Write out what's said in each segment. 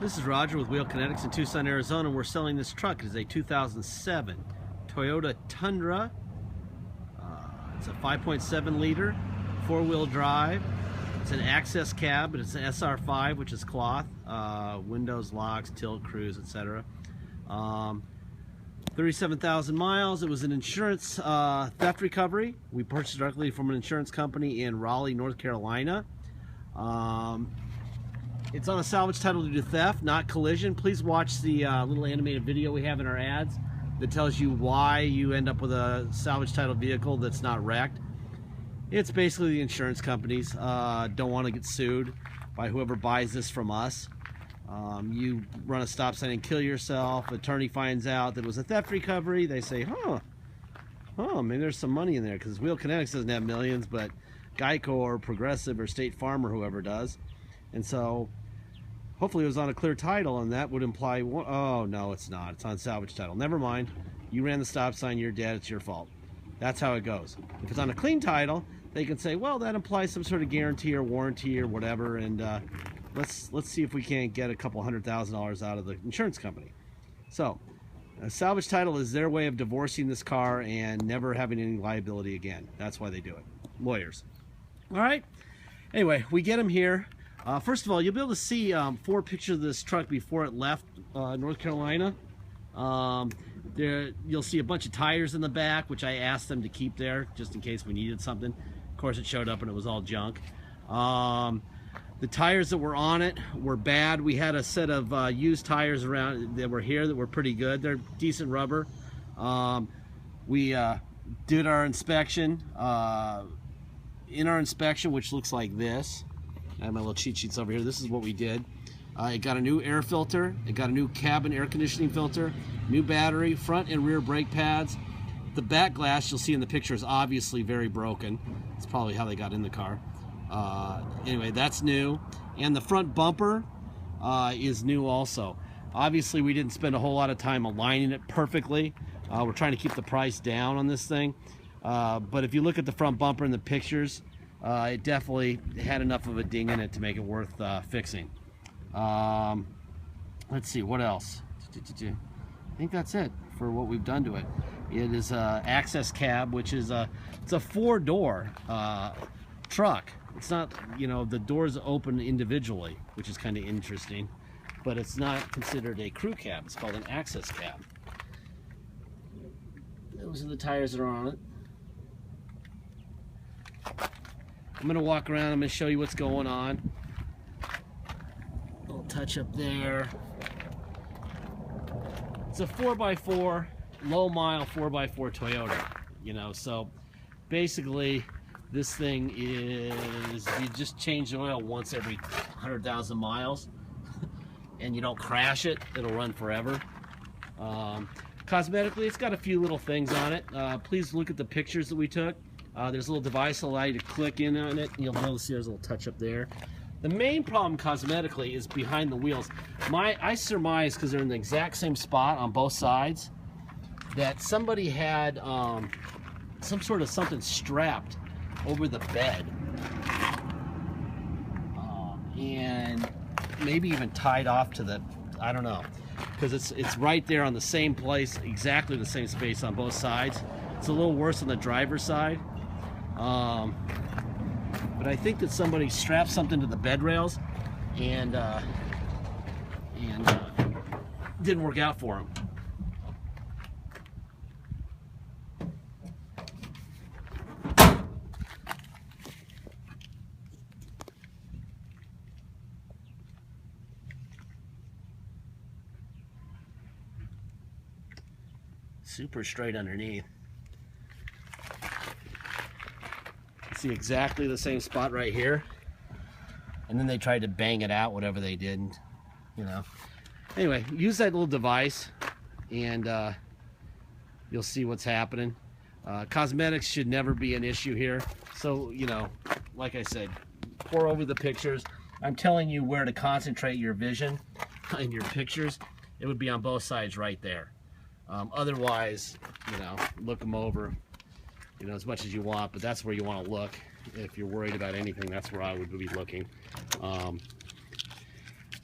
This is Roger with Kinetics in Tucson, Arizona. We're selling this truck. It is a 2007 Toyota Tundra. It's a 5.7 liter, four-wheel drive. It's an access cab, but it's an SR5, which is cloth. Windows, locks, tilt, cruise, etc. 37,000 miles. It was an insurance theft recovery. We purchased directly from an insurance company in Raleigh, North Carolina. It's on a salvage title due to theft, not collision. Please watch the little animated video we have in our ads that tells you why you end up with a salvage title vehicle that's not wrecked. It's basically the insurance companies don't want to get sued by whoever buys this from us. You run a stop sign and kill yourself. Attorney finds out that it was a theft recovery. They say, maybe there's some money in there, because Kinetics doesn't have millions, but Geico or Progressive or State Farm or whoever does. And so hopefully it was on a clear title, and that would imply, oh no, it's not, it's on salvage title. Never mind, you ran the stop sign, you're dead, it's your fault. That's how it goes. If it's on a clean title, they can say, well, that implies some sort of guarantee or warranty or whatever, and let's see if we can't get a couple $100,000 out of the insurance company. So a salvage title is their way of divorcing this car and never having any liability again. That's why they do it. Lawyers. All right, anyway, we get them here. First of all, you'll be able to see 4 pictures of this truck before it left North Carolina. There, you'll see a bunch of tires in the back, which I asked them to keep there just in case we needed something. Of course, it showed up and it was all junk. The tires that were on it were bad. We had a set of used tires around that were here that were pretty good. They're decent rubber. We did our inspection. In our inspection, which looks like this, I have my little cheat sheets over here. This is what we did. It got a new air filter. It got a new cabin air conditioning filter, new battery, front and rear brake pads. The back glass you'll see in the picture is obviously very broken. It's probably how they got in the car. Anyway, that's new. And the front bumper is new also. Obviously, we didn't spend a whole lot of time aligning it perfectly. We're trying to keep the price down on this thing. But if you look at the front bumper in the pictures, it definitely had enough of a ding in it to make it worth fixing. Let's see, what else? I think that's it for what we've done to it. It is an access cab, which is it's a 4-door truck. It's not, you know, the doors open individually, which is kind of interesting, but it's not considered a crew cab. It's called an access cab. Those are the tires that are on it. I'm going to walk around. I'm going to show you what's going on. A little touch up there. It's a 4x4, low mile 4x4 Toyota, you know, so basically this thing is, you just change the oil once every 100,000 miles and you don't crash it, it'll run forever. Cosmetically, it's got a few little things on it. Please look at the pictures that we took. There's a little device that will allow you to click in on it, and you'll be able to see there's a little touch up there. The main problem cosmetically is behind the wheels. I surmise, because they're in the exact same spot on both sides, that somebody had some sort of something strapped over the bed, and maybe even tied off to the, I don't know, because it's right there on the same place, exactly the same space on both sides. It's a little worse on the driver's side. But I think that somebody strapped something to the bed rails and didn't work out for them. Super straight underneath. See exactly the same spot right here, and then they tried to bang it out, whatever they did, you know. Anyway, use that little device and you'll see what's happening. Cosmetics should never be an issue here, so, you know, like I said, pour over the pictures. I'm telling you where to concentrate your vision in your pictures. It would be on both sides right there. Otherwise, you know, look them over, you know, as much as you want, but that's where you want to look. If you're worried about anything, that's where I would be looking.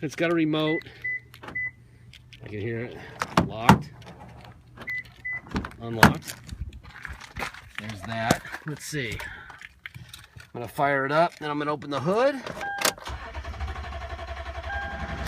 It's got a remote. I can hear it. Locked. Unlocked. There's that. Let's see. I'm gonna fire it up, then I'm gonna open the hood.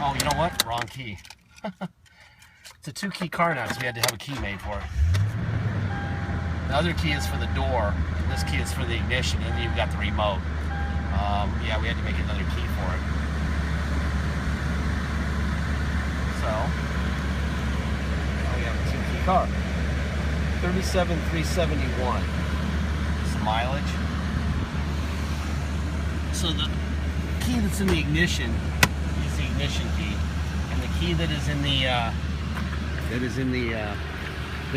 Oh, you know what? Wrong key. It's a 2-key car now, so we had to have a key made for it. The other key is for the door, and this key is for the ignition, and then you've got the remote. Yeah, we had to make another key for it. So, we have a 2-key car. 37,371. Some mileage. So the key that's in the ignition is the ignition key, and the key that is in the that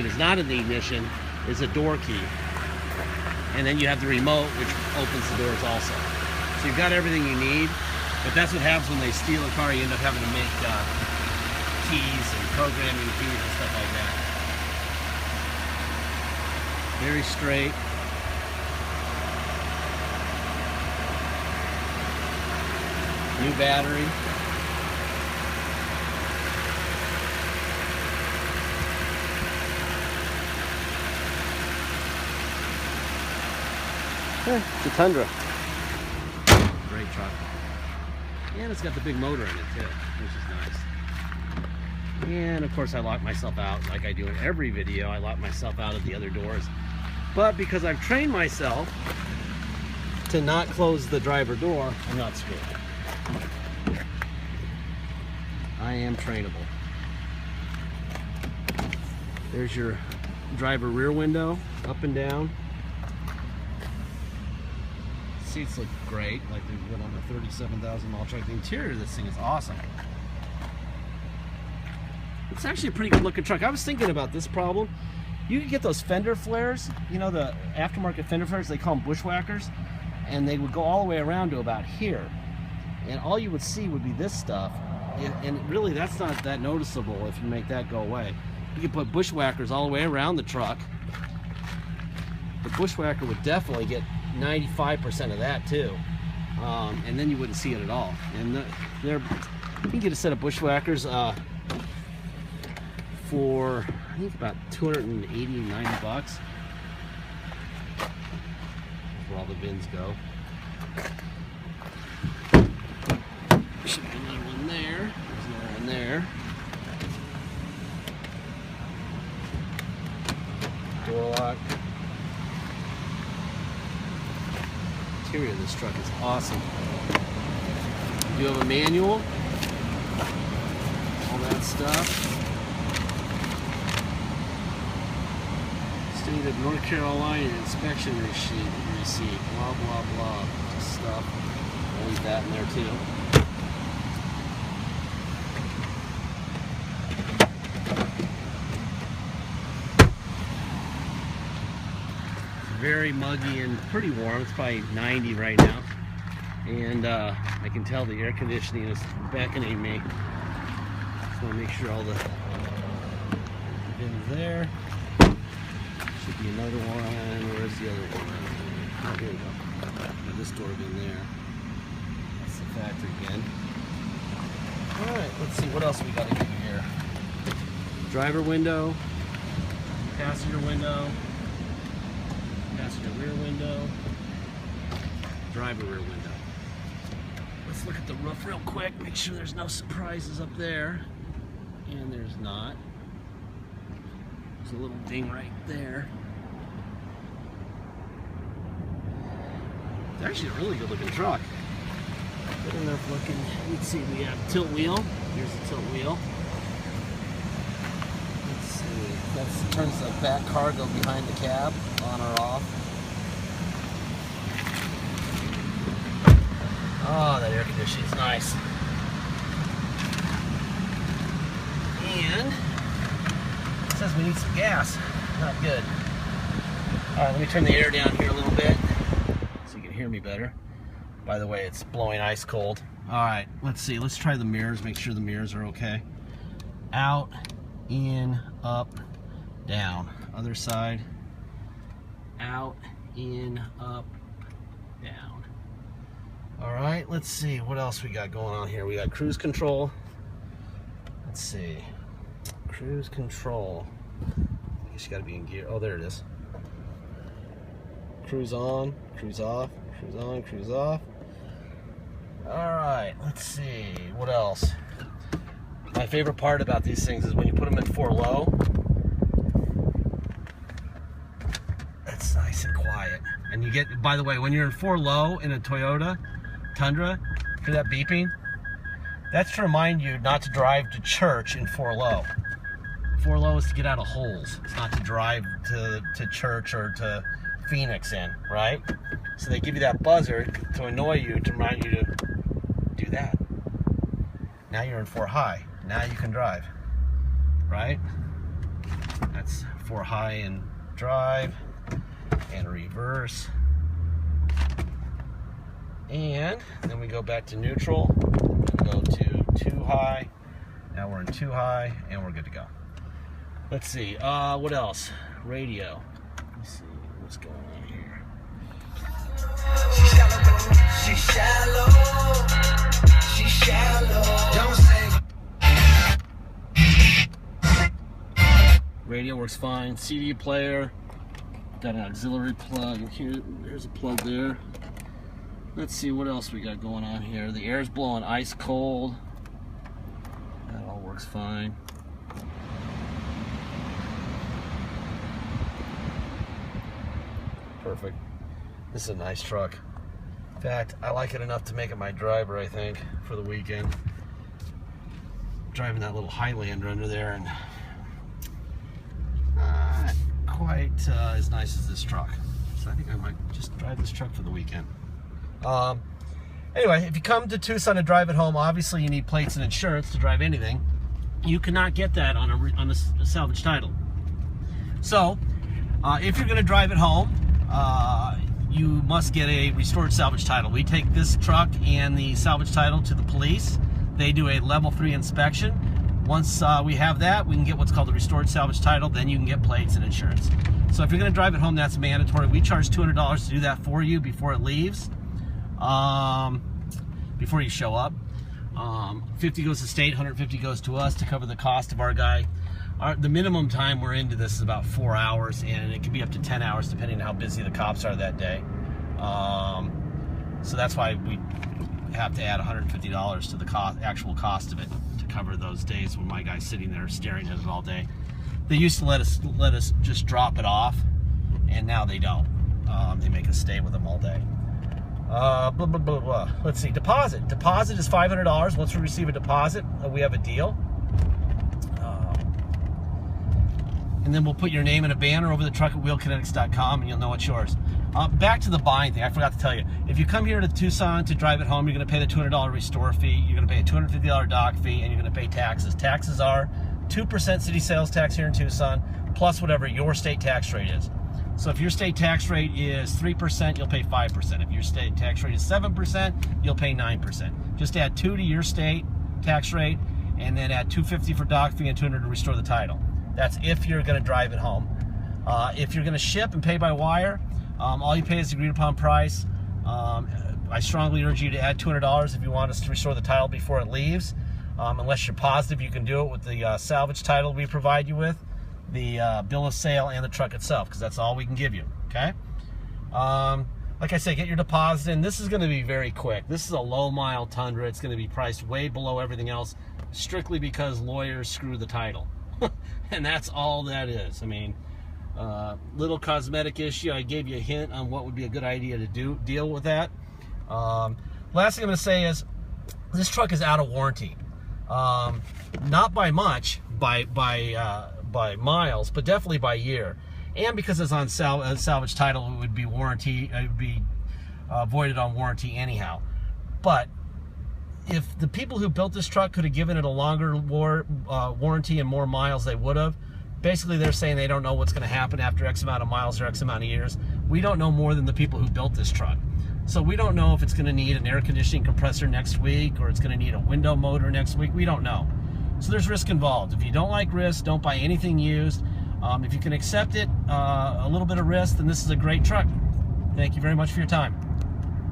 is not in the ignition is a door key. And then you have the remote, which opens the doors also. So you've got everything you need, but that's what happens when they steal a car. You end up having to make keys and programming keys and stuff like that. Very straight. New battery. It's a Tundra. Great truck. And it's got the big motor in it too, which is nice. And of course I lock myself out like I do in every video. I lock myself out of the other doors. But because I've trained myself to not close the driver door, I'm not screwed. I am trainable. There's your driver rear window, up and down. Seats look great, like they've been on a 37,000 mile truck. The interior of this thing is awesome. It's actually a pretty good looking truck. I was thinking about this problem. You could get those fender flares, you know, the aftermarket fender flares, they call them bushwhackers, and they would go all the way around to about here. And all you would see would be this stuff. And really, that's not that noticeable if you make that go away. You could put bushwhackers all the way around the truck. The bushwhacker would definitely get 95% of that too, and then you wouldn't see it at all. And you can get a set of bushwhackers for I think about 289 bucks. That's where all the bins go. Should be another one there. There's another one there. Door lock. Interior of this truck is awesome. You have a manual, all that stuff. State of North Carolina inspection receipt, blah blah blah, just stuff. I'll leave that in there too. Very muggy and pretty warm. It's probably 90 right now, and I can tell the air conditioning is beckoning me. Just want to make sure all the bins there. Should be another one. Where's the other one? Oh, here we go. Got this door bin there. That's the factory bin. All right, let's see what else we got to do here. Driver window, passenger window. Passenger rear window, driver rear window. Let's look at the roof real quick, make sure there's no surprises up there. And there's not. There's a little ding right there. It's actually a really good looking truck. Good enough looking. Let's see, we have tilt wheel. Here's the tilt wheel. Let's see, that turns the back cargo behind the cab on or off. Oh, that air conditioning is nice. And it says we need some gas. Not good. Alright, let me turn the air down here a little bit so you can hear me better. By the way, it's blowing ice cold. Alright, let's see. Let's try the mirrors, make sure the mirrors are okay. Out, in, up, down. Other side. Out, in, up, down. Alright, let's see what else we got going on here. We got cruise control. Let's see. Cruise control. I guess you gotta be in gear. Oh, there it is. Cruise on, cruise off, cruise on, cruise off. Alright, let's see. What else? My favorite part about these things is when you put them in 4 low, it's nice and quiet. And you get, by the way, when you're in 4 low in a Toyota Tundra, hear that beeping? That's to remind you not to drive to church in 4 low. 4 low is to get out of holes. It's not to drive to church or to Phoenix in, right? So they give you that buzzer to annoy you, to remind you to do that. Now you're in 4 high. Now you can drive, right? That's 4 high and drive and reverse. And then we go back to neutral, go to 2 high. Now we're in 2 high and we're good to go. Let's see, what else? Radio. Let's see what's going on here. She's shallow. She's shallow. Don't save. Radio works fine. CD player. Got an auxiliary plug. Here's a plug there. Let's see what else we got going on here. The air's blowing ice cold. That all works fine. Perfect. This is a nice truck. In fact, I like it enough to make it my driver, I think, for the weekend. Driving that little Highlander under there, and not quite as nice as this truck. So I think I might just drive this truck for the weekend. Anyway, if you come to Tucson to drive it home, obviously you need plates and insurance to drive anything. You cannot get that on a salvage title. So, if you're going to drive it home, you must get a restored salvage title. We take this truck and the salvage title to the police. They do a level 3 inspection. Once we have that, we can get what's called the restored salvage title. Then you can get plates and insurance. So if you're going to drive it home, that's mandatory. We charge $200 to do that for you before it leaves, before you show up. 50 goes to state, 150 goes to us to cover the cost of our guy. The minimum time we're into this is about 4 hours, and it can be up to 10 hours depending on how busy the cops are that day. So that's why we have to add $150 to the actual cost of it to cover those days when my guy's sitting there staring at it all day. They used to let us just drop it off, and now they don't. They make us stay with them all day. Blah, blah, blah, blah. Let's see, deposit. Deposit is $500. Once we receive a deposit, we have a deal. And then we'll put your name in a banner over the truck at wheelkinetics.com, and you'll know it's yours. Back to the buying thing, I forgot to tell you. If you come here to Tucson to drive it home, you're going to pay the $200 restore fee, you're going to pay a $250 dock fee, and you're going to pay taxes. Taxes are 2% city sales tax here in Tucson, plus whatever your state tax rate is. So if your state tax rate is 3%, you'll pay 5%. If your state tax rate is 7%, you'll pay 9%. Just add 2 to your state tax rate, and then add $250 for dock fee and $200 to restore the title. That's if you're going to drive it home. If you're going to ship and pay by wire, all you pay is the agreed upon price. I strongly urge you to add $200 if you want us to restore the title before it leaves. Unless you're positive you can do it with the salvage title we provide you with, the bill of sale, and the truck itself, because that's all we can give you, okay? Like I say, get your deposit in. This is going to be very quick. This is a low-mile Tundra. It's going to be priced way below everything else, strictly because lawyers screw the title. And that's all that is. I mean, little cosmetic issue. I gave you a hint on what would be a good idea to deal with that. Last thing I'm going to say is this truck is out of warranty. Not by much, by miles, but definitely by year. And because it's on salvage title, it would be voided on warranty anyhow. But if the people who built this truck could have given it a longer warranty and more miles, they would have. Basically, they're saying they don't know what's going to happen after X amount of miles or X amount of years. We don't know more than the people who built this truck. So we don't know if it's going to need an air conditioning compressor next week, or it's going to need a window motor next week. We don't know. So there's risk involved. If you don't like risk, don't buy anything used. If you can accept it, a little bit of risk, then this is a great truck. Thank you very much for your time.